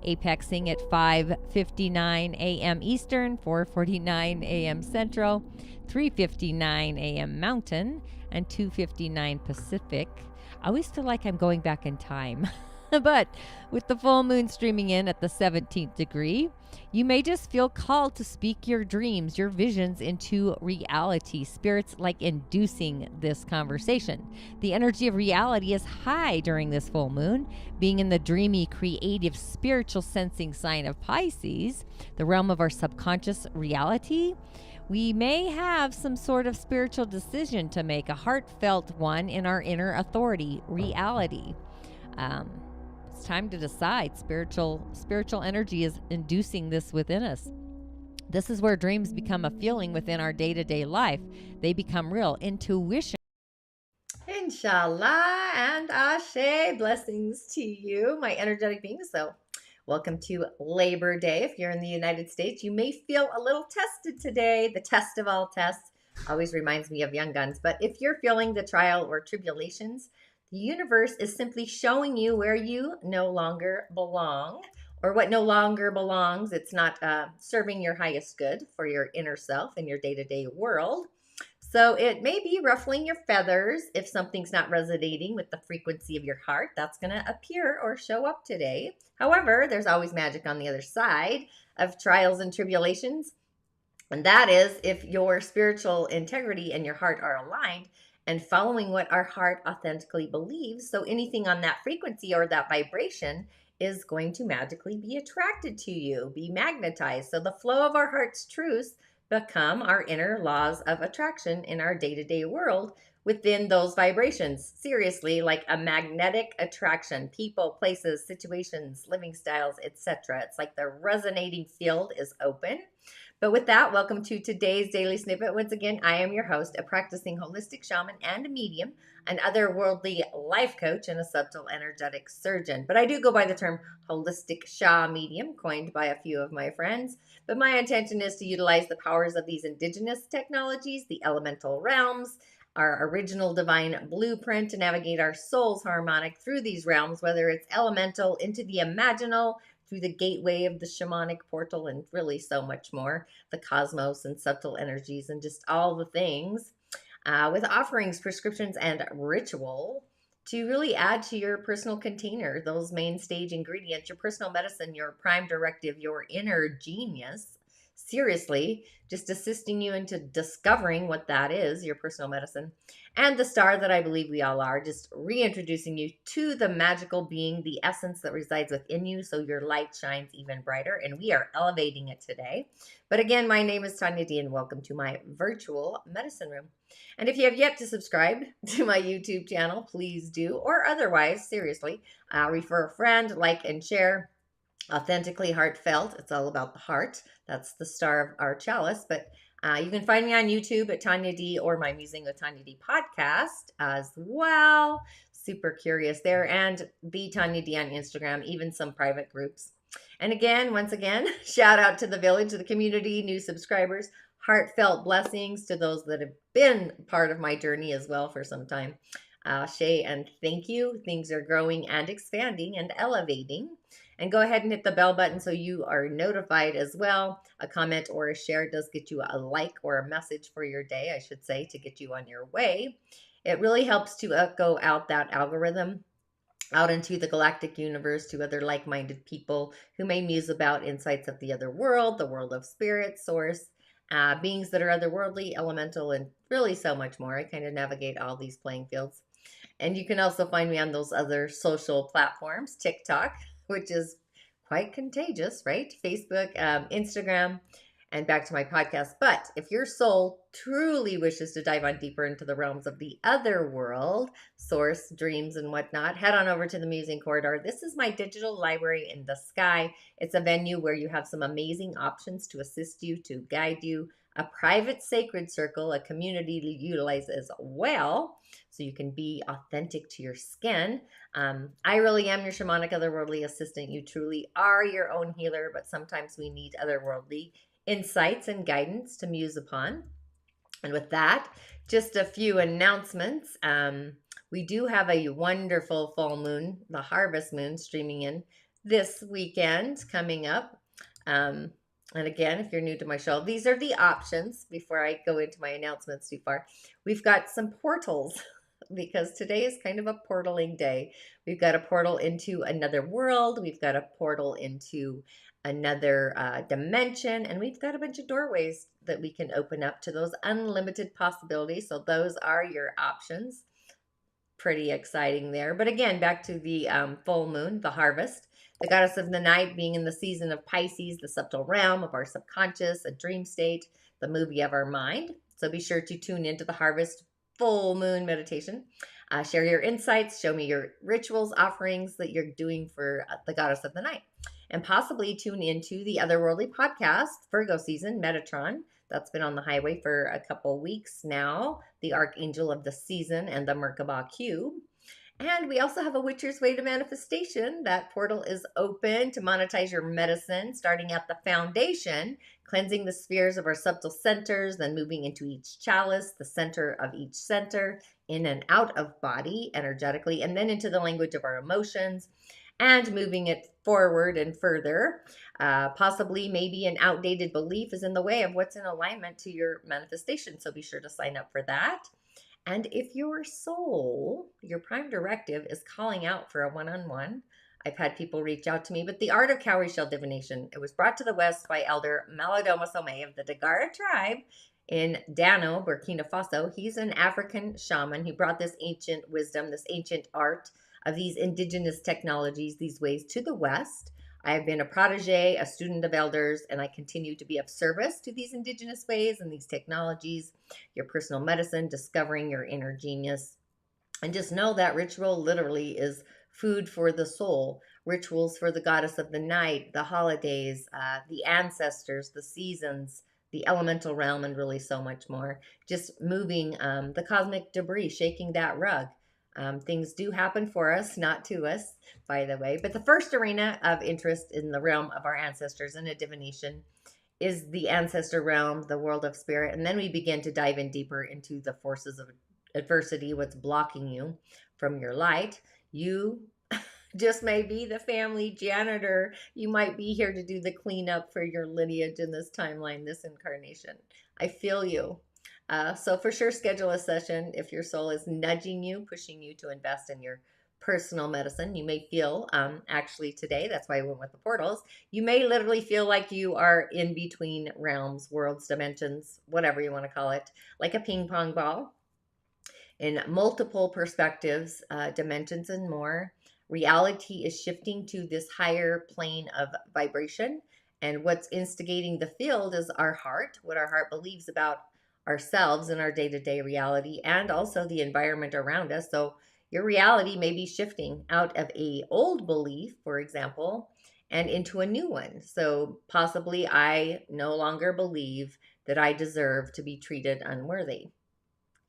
apexing at 5:59 a.m. Eastern, 4:49 a.m. Central, 3:59 a.m. Mountain, and 2:59 Pacific. I always feel like I'm going back in time. But with the full moon streaming in at the 17th degree, you may just feel called to speak your dreams, your visions into reality. Spirit's like inducing this conversation. The energy of reality is high during this full moon, being in the dreamy, creative, spiritual sensing sign of Pisces, the realm of our subconscious reality. We may have some sort of spiritual decision to make, a heartfelt one in our inner authority, reality. It's time to decide. Spiritual energy is inducing this within us. This is where dreams become a feeling within our day-to-day life. They become real. Intuition. Inshallah and Ashe, blessings to you, my energetic beings. So welcome to Labor Day. If you're in the United States, you may feel a little tested today. The test of all tests always reminds me of Young Guns. But if you're feeling the trial or tribulations, the universe is simply showing you where you no longer belong, or what no longer belongs. It's not serving your highest good for your inner self in your day-to-day world. So it may be ruffling your feathers if something's not resonating with the frequency of your heart. That's going to appear or show up today. However, there's always magic on the other side of trials and tribulations. And that is if your spiritual integrity and your heart are aligned and following what our heart authentically believes. So anything on that frequency or that vibration is going to magically be attracted to you, be magnetized. So the flow of our heart's truths become our inner laws of attraction in our day-to-day world within those vibrations. Seriously, like a magnetic attraction, people, places, situations, living styles, etc. It's like the resonating field is open. But with that, welcome to today's Daily Snippet. Once again, I am your host, a practicing holistic shaman and a medium, an otherworldly life coach, and a subtle energetic surgeon. But I do go by the term holistic Sha medium, coined by a few of my friends. But my intention is to utilize the powers of these indigenous technologies, the elemental realms, our original divine blueprint to navigate our soul's harmonic through these realms, whether it's elemental into the imaginal, through the gateway of the shamanic portal, and really so much more, the cosmos and subtle energies and just all the things, with offerings, prescriptions, and ritual to really add to your personal container, those main stage ingredients, your personal medicine, your prime directive, your inner genius. Seriously, just assisting you into discovering what that is, your personal medicine, and the star that I believe we all are, just reintroducing you to the magical being, the essence that resides within you, so your light shines even brighter, and we are elevating it today. But again, my name is Tanya D, and welcome to my virtual medicine room. And if you have yet to subscribe to my YouTube channel, please do, or otherwise, seriously, refer a friend, like and share. Authentically heartfelt. It's all about the heart. That's the star of our chalice. But you can find me on YouTube at Tanya D, or my Musing with Tanya D podcast as well. Super curious there. And the Tanya D on Instagram, even some private groups. And again, once again, shout out to the village, the community, new subscribers, heartfelt blessings to those that have been part of my journey as well for some time. Shay, and thank you. Things are growing and expanding and elevating. And go ahead and hit the bell button so you are notified as well. A comment or a share does get you a like or a message for your day, I should say, to get you on your way. It really helps to echo out that algorithm out into the galactic universe to other like-minded people who may muse about insights of the other world, the world of spirit, source, beings that are otherworldly, elemental, and really so much more. I kind of navigate all these playing fields. And you can also find me on those other social platforms, TikTok, which is quite contagious, right? Facebook, Instagram, and back to my podcast. But if your soul truly wishes to dive on deeper into the realms of the other world, source, dreams, and whatnot, head on over to the Musing Corridor. This is my digital library in the sky. It's a venue where you have some amazing options to assist you, to guide you, a private sacred circle, a community to utilize as well, so you can be authentic to your skin. I really am your shamanic otherworldly assistant. You truly are your own healer, but sometimes we need otherworldly insights and guidance to muse upon. And with that, just a few announcements. We do have a wonderful full moon, the harvest moon, streaming in this weekend coming up. Um, and again, if you're new to my show, these are the options before I go into my announcements too far. We've got some portals because today is kind of a portaling day. We've got a portal into another world, we've got a portal into another dimension, and we've got a bunch of doorways that we can open up to those unlimited possibilities. So, those are your options. Pretty exciting there. But again, back to the full moon, the harvest, the goddess of the night being in the season of Pisces, the subtle realm of our subconscious, a dream state, the movie of our mind. So be sure to tune into the harvest full moon meditation. Share your insights, show me your rituals, offerings that you're doing for the goddess of the night. And possibly tune into the Otherworldly podcast, Virgo season, Metatron. That's been on the highway for a couple weeks now. The Archangel of the Season and the Merkabah Cube. And we also have a Witcher's Way to Manifestation. That portal is open to monetize your medicine, starting at the foundation, cleansing the spheres of our subtle centers, then moving into each chalice, the center of each center, in and out of body energetically, and then into the language of our emotions, and moving it forward and further. Possibly, maybe an outdated belief is in the way of what's in alignment to your manifestation. So be sure to sign up for that. And if your soul, your prime directive, is calling out for a one-on-one, I've had people reach out to me, but the art of cowrie shell divination, it was brought to the West by Elder Malidoma Somé of the Dagara tribe in Dano, Burkina Faso. He's an African shaman who brought this ancient wisdom, this ancient art of these indigenous technologies, these ways to the West. I have been a protege, a student of elders, and I continue to be of service to these indigenous ways and these technologies, your personal medicine, discovering your inner genius. And just know that ritual literally is food for the soul. Rituals for the goddess of the night, the holidays, the ancestors, the seasons, the elemental realm, and really so much more. Just moving the cosmic debris, shaking that rug. Things do happen for us, not to us, by the way. But the first arena of interest in the realm of our ancestors and a divination is the ancestor realm, the world of spirit. And then we begin to dive in deeper into the forces of adversity, what's blocking you from your light. You just may be the family janitor. You might be here to do the cleanup for your lineage in this timeline, this incarnation. I feel you. So for sure, schedule a session if your soul is nudging you, pushing you to invest in your personal medicine. You may feel, actually today, that's why I went with the portals, you may literally feel like you are in between realms, worlds, dimensions, whatever you want to call it, like a ping pong ball in multiple perspectives, dimensions, and more. Reality is shifting to this higher plane of vibration. And what's instigating the field is our heart, what our heart believes about ourselves and our day-to-day reality, and also the environment around us. So your reality may be shifting out of a old belief, for example, and into a new one. So possibly I no longer believe that I deserve to be treated unworthy.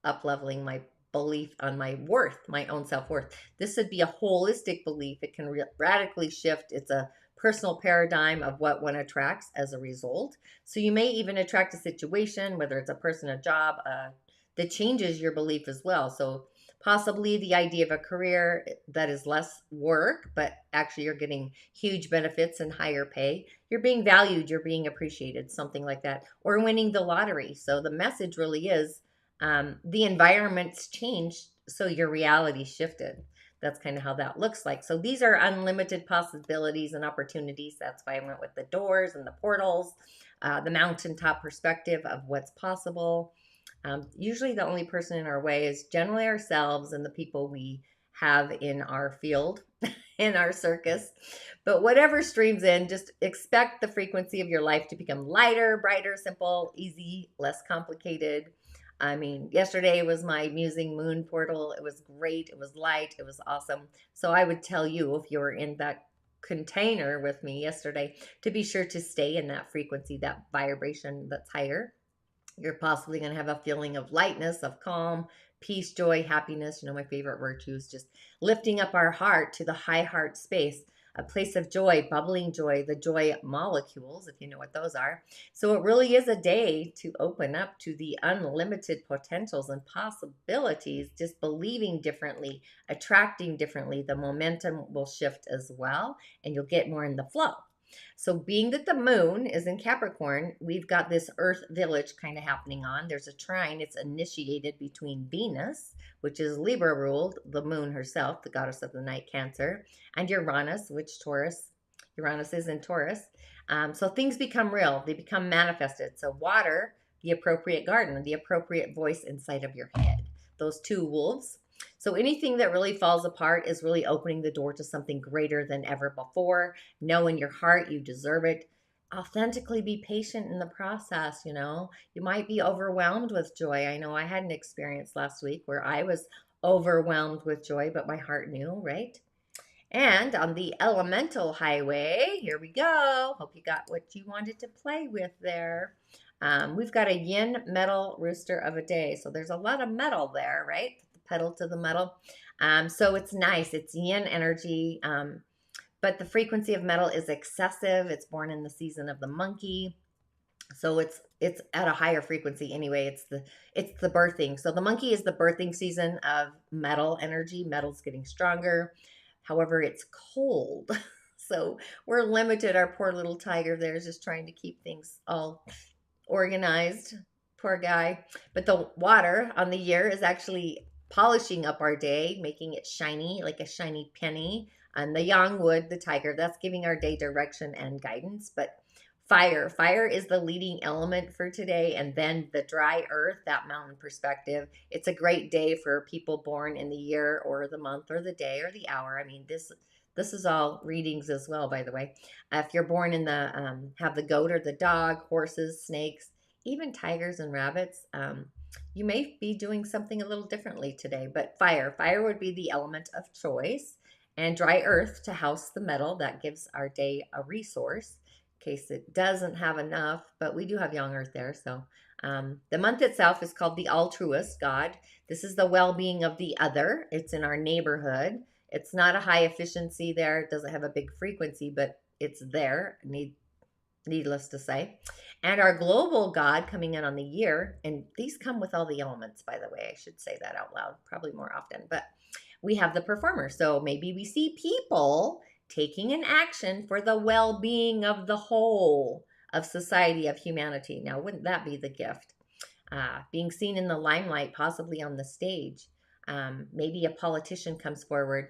Up-leveling my belief on my worth, my own self-worth. This would be a holistic belief. It can radically shift. It's a personal paradigm of what one attracts as a result. So you may even attract a situation, whether it's a person, a job, that changes your belief as well. So possibly the idea of a career that is less work, but actually you're getting huge benefits and higher pay. You're being valued, you're being appreciated, something like that. Or winning the lottery. So the message really is the environment's changed, so your reality shifted. That's kind of how that looks like. So these are unlimited possibilities and opportunities. That's why I went with the doors and the portals, the mountaintop perspective of what's possible. Usually the only person in our way is generally ourselves and the people we have in our field, in our circus. But whatever streams in, just expect the frequency of your life to become lighter, brighter, simple, easy, less complicated. I mean, yesterday was my Musing moon portal. It was great. It was light. It was awesome. So I would tell you, if you were in that container with me yesterday, to be sure to stay in that frequency, that vibration that's higher. You're possibly going to have a feeling of lightness, of calm, peace, joy, happiness. You know, my favorite virtues, just lifting up our heart to the high heart space. a place of joy, bubbling joy, the joy molecules, if you know what those are. So it really is a day to open up to the unlimited potentials and possibilities, just believing differently, attracting differently. The momentum will shift as well, and you'll get more in the flow. So being that the moon is in Capricorn, we've got this earth village kind of happening on. There's a trine. It's initiated between Venus, which is Libra ruled, the moon herself, the goddess of the night, Cancer, and Uranus, which Uranus is in Taurus. So things become real. They become manifested. So water, the appropriate garden, the appropriate voice inside of your head. Those two wolves. So anything that really falls apart is really opening the door to something greater than ever before. Know in your heart you deserve it. Authentically be patient in the process, you know. You might be overwhelmed with joy. I know I had an experience last week where I was overwhelmed with joy, but my heart knew, right? And on the elemental highway, here we go. Hope you got what you wanted to play with there. We've got a Yin Metal Rooster of a day. So there's a lot of metal there, right? The pedal to the metal. So it's nice. It's yin energy. But the frequency of metal is excessive. It's born in the season of the monkey. So it's at a higher frequency anyway. It's the birthing. So the monkey is the birthing season of metal energy. Metal's getting stronger. However, it's cold. So we're limited. Our poor little tiger there is just trying to keep things all organized. Poor guy. But the water on the year is actually polishing up our day, making it shiny, like a shiny penny. And the yang wood, the tiger, that's giving our day direction and guidance. But fire is the leading element for today. And then the dry earth, that mountain perspective. It's a great day for people born in the year or the month or the day or the hour. I mean, this is all readings as well, by the way. If you're born in the, have the goat or the dog, horses, snakes, even tigers and rabbits, you may be doing something a little differently today. But fire would be the element of choice. And dry earth to house the metal. That gives our day a resource in case it doesn't have enough. But we do have young earth there. So the month itself is called the altruist god. This is the well-being of the other. It's in our neighborhood. It's not a high efficiency there. It doesn't have a big frequency, but it's there, needless to say. And our global god coming in on the year, and these come with all the elements, by the way. I should say that out loud, probably more often. But we have the performer. So maybe we see people taking an action for the well-being of the whole of society, of humanity. Now, wouldn't that be the gift? Being seen in the limelight, possibly on the stage. Maybe a politician comes forward,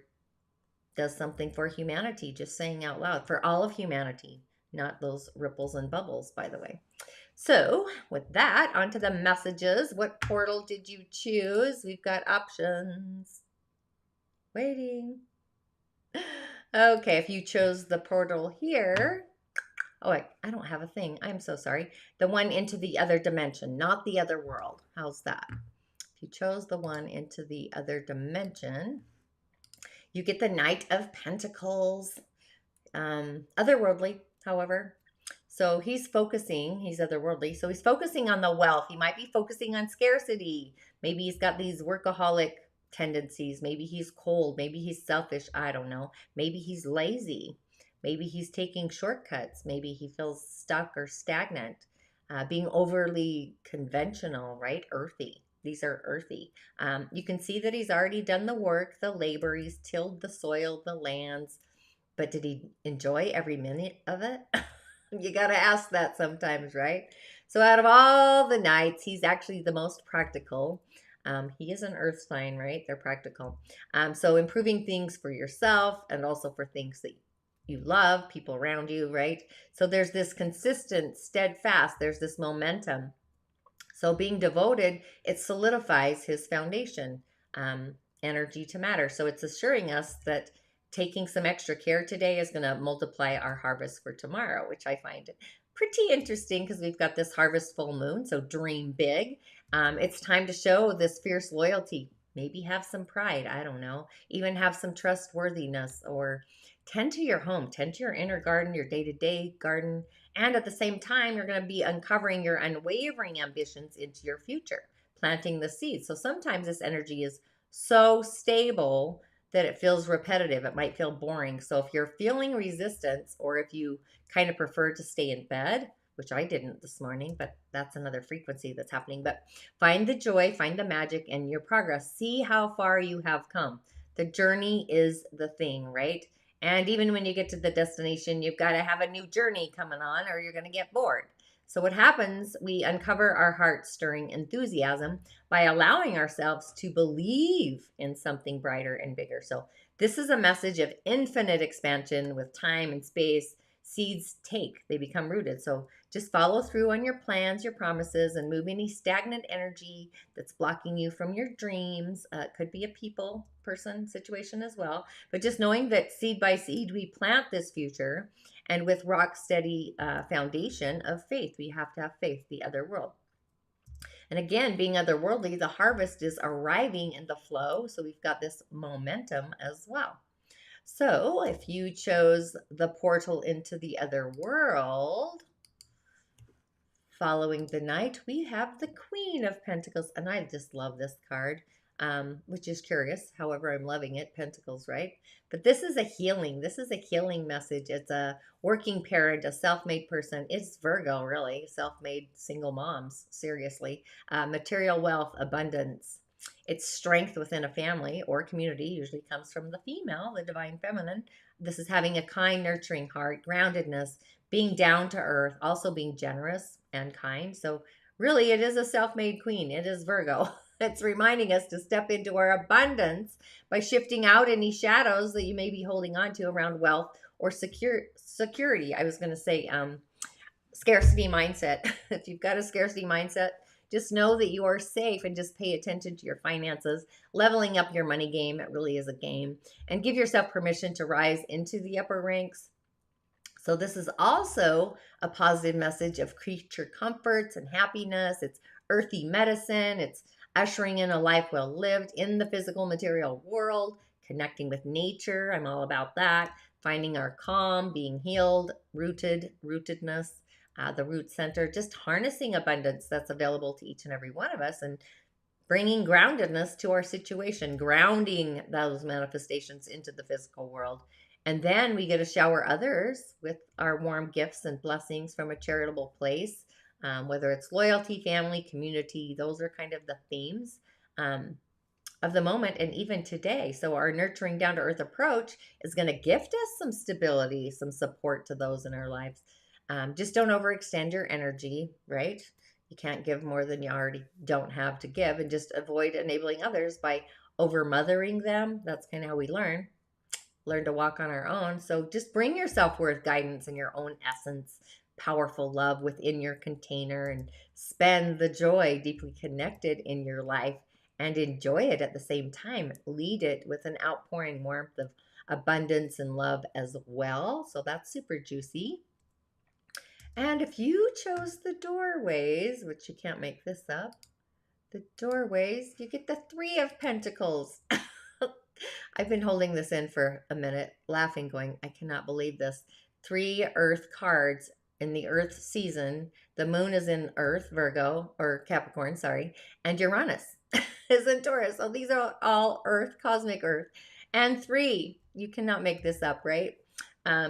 does something for humanity, just saying out loud, for all of humanity, not those ripples and bubbles, by the way. So with that, onto the messages. What portal did you choose? We've got options. Waiting. Okay, if you chose the portal here. Oh, I don't have a thing. I'm so sorry. The one into the other dimension, not the other world. How's that? If you chose the one into the other dimension, you get the Knight of Pentacles. Otherworldly, however. So he's otherworldly. So he's focusing on the wealth. He might be focusing on scarcity. Maybe he's got these workaholic tendencies. Maybe he's cold. Maybe he's selfish. I don't know. Maybe he's lazy. Maybe he's taking shortcuts. Maybe he feels stuck or stagnant. Being overly conventional, right? Earthy. These are earthy. You can see that he's already done the work, the labor. He's tilled the soil, the lands. But did he enjoy every minute of it? You got to ask that sometimes, right? So out of all the knights, he's actually the most practical. He is an earth sign, right? They're practical. So improving things for yourself and also for things that you love, people around you, right? So there's this consistent, steadfast, there's this momentum. So being devoted, it solidifies his foundation, energy to matter. So it's assuring us that taking some extra care today is going to multiply our harvest for tomorrow, which I find pretty interesting because we've got this harvest full moon. So dream big. It's time to show this fierce loyalty. Maybe have some pride. I don't know. Even have some trustworthiness, or tend to your home, tend to your inner garden, your day-to-day garden. And at the same time, you're going to be uncovering your unwavering ambitions into your future, planting the seeds. So sometimes this energy is so stable that it feels repetitive. It might feel boring. So if you're feeling resistance, or if you kind of prefer to stay in bed, which I didn't this morning, but that's another frequency that's happening. But find the joy, find the magic in your progress. See how far you have come. The journey is the thing, right? And even when you get to the destination, you've got to have a new journey coming on, or you're going to get bored. So what happens, we uncover our heart stirring enthusiasm by allowing ourselves to believe in something brighter and bigger. So this is a message of infinite expansion with time and space. Seeds take, they become rooted. So just follow through on your plans, your promises, and move any stagnant energy that's blocking you from your dreams. It could be a people, person, situation as well. But just knowing that seed by seed, we plant this future. And with rock steady foundation of faith, we have to have faith, the other world. And again, being otherworldly, the harvest is arriving in the flow. So we've got this momentum as well. So if you chose the portal into the other world, following the night, we have the Queen of Pentacles. And I just love this card, which is curious. However, I'm loving it. Pentacles, right? But this is a healing. This is a healing message. It's a working parent, a self-made person. It's Virgo, really. Self-made single moms, seriously. Material wealth, abundance. It's strength within a family or community. Usually comes from the female, the divine feminine. This is having a kind, nurturing heart, groundedness, being down to earth, also being generous and kind. So really, it is a self-made queen. It is Virgo. It's reminding us to step into our abundance by shifting out any shadows that you may be holding on to around wealth or security. I was going to say scarcity mindset. If you've got a scarcity mindset, just know that you are safe and just pay attention to your finances, leveling up your money game. It really is a game. And give yourself permission to rise into the upper ranks. So this is also a positive message of creature comforts and happiness. It's earthy medicine. It's ushering in a life well lived in the physical material world, connecting with nature. I'm all about that. Finding our calm, being healed, rootedness, the root center, just harnessing abundance that's available to each and every one of us, and bringing groundedness to our situation, grounding those manifestations into the physical world. And then we get to shower others with our warm gifts and blessings from a charitable place, whether it's loyalty, family, community. Those are kind of the themes of the moment and even today. So our nurturing down to earth approach is going to gift us some stability, some support to those in our lives. Just don't overextend your energy, right? You can't give more than you already don't have to give, and just avoid enabling others by over mothering them. That's kind of how we learn to walk on our own. So just bring your self-worth, guidance, and your own essence, powerful love within your container, and spend the joy deeply connected in your life and enjoy it at the same time. Lead it with an outpouring warmth of abundance and love as well. So that's super juicy. And if you chose the doorways, which you can't make this up, the doorways, you get the Three of Pentacles. I've been holding this in for a minute, laughing, going, I cannot believe this. 3 Earth cards in the Earth season. The moon is in Earth, Virgo, or Capricorn, sorry, and Uranus is in Taurus. So these are all Earth, cosmic Earth. And 3, you cannot make this up, right?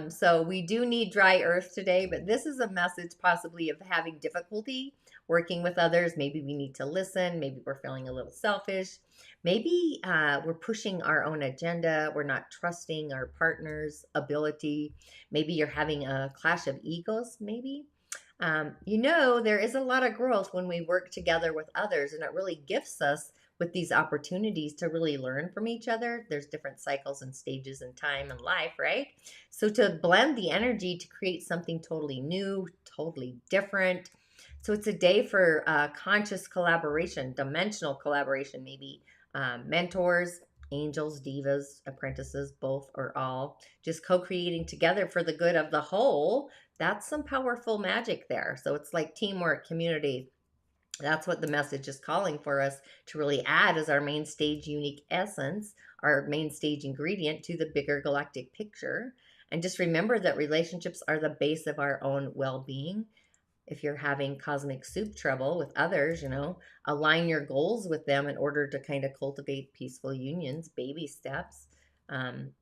So we do need dry earth today, but this is a message possibly of having difficulty working with others. Maybe we need to listen. Maybe we're feeling a little selfish. Maybe we're pushing our own agenda. We're not trusting our partner's ability. Maybe you're having a clash of egos, maybe. There is a lot of growth when we work together with others, and it really gifts us with these opportunities to really learn from each other. There's different cycles and stages in time and life, right? So to blend the energy to create something totally new, totally different. So it's a day for conscious collaboration, dimensional collaboration, maybe mentors, angels, divas, apprentices, both or all, just co-creating together for the good of the whole. That's some powerful magic there. So it's like teamwork, community. That's what the message is calling for us to really add as our main stage unique essence, our main stage ingredient to the bigger galactic picture. And just remember that relationships are the base of our own well-being. If you're having cosmic soup trouble with others, align your goals with them in order to kind of cultivate peaceful unions, baby steps.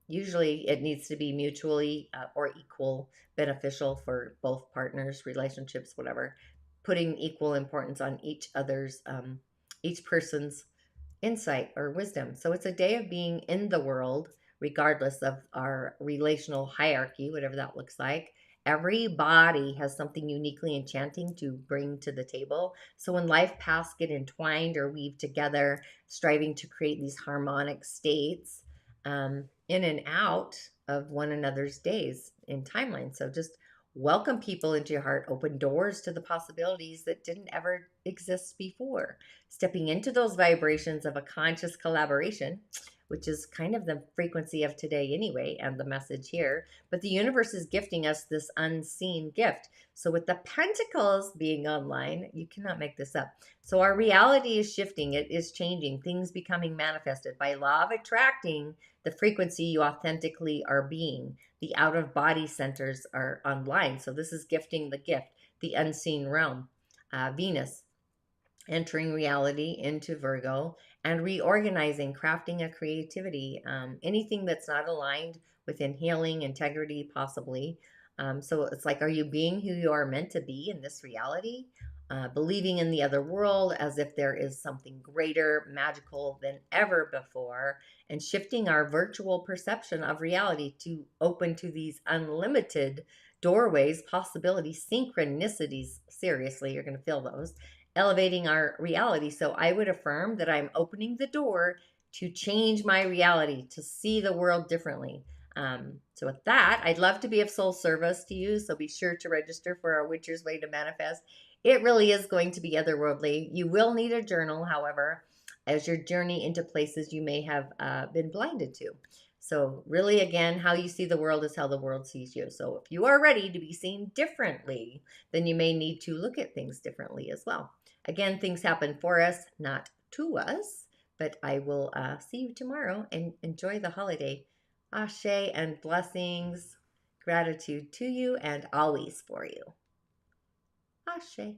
Usually it needs to be mutually or equal beneficial for both partners, relationships, whatever, putting equal importance on each person's insight or wisdom. So it's a day of being in the world, regardless of our relational hierarchy, whatever that looks like. Every body has something uniquely enchanting to bring to the table. So when life paths get entwined or weave together, striving to create these harmonic states in and out of one another's days in timeline. So just welcome people into your heart, open doors to the possibilities that didn't ever exist before, stepping into those vibrations of a conscious collaboration, which is kind of the frequency of today anyway, and the message here. But the universe is gifting us this unseen gift. So with the pentacles being online, you cannot make this up. So our reality is shifting. It is changing. Things becoming manifested by law of attracting the frequency you authentically are being. The out of body centers are online. So this is gifting the gift, the unseen realm. Venus entering reality into Virgo and reorganizing, crafting a creativity, anything that's not aligned within healing, integrity, possibly. So it's like, are you being who you are meant to be in this reality? Believing in the other world as if there is something greater, magical than ever before, and shifting our virtual perception of reality to open to these unlimited doorways, possibilities, synchronicities. Seriously, you're going to feel those, elevating our reality. So I would affirm that I'm opening the door to change my reality, to see the world differently. So with that, I'd love to be of soul service to you. So be sure to register for our Witcher's Way to Manifest. It really is going to be otherworldly. You will need a journal, however, as your journey into places you may have been blinded to. So really, again, how you see the world is how the world sees you. So if you are ready to be seen differently, then you may need to look at things differently as well. Again, things happen for us, not to us. But I will see you tomorrow and enjoy the holiday. Ashe and blessings, gratitude to you and always for you. Ashe.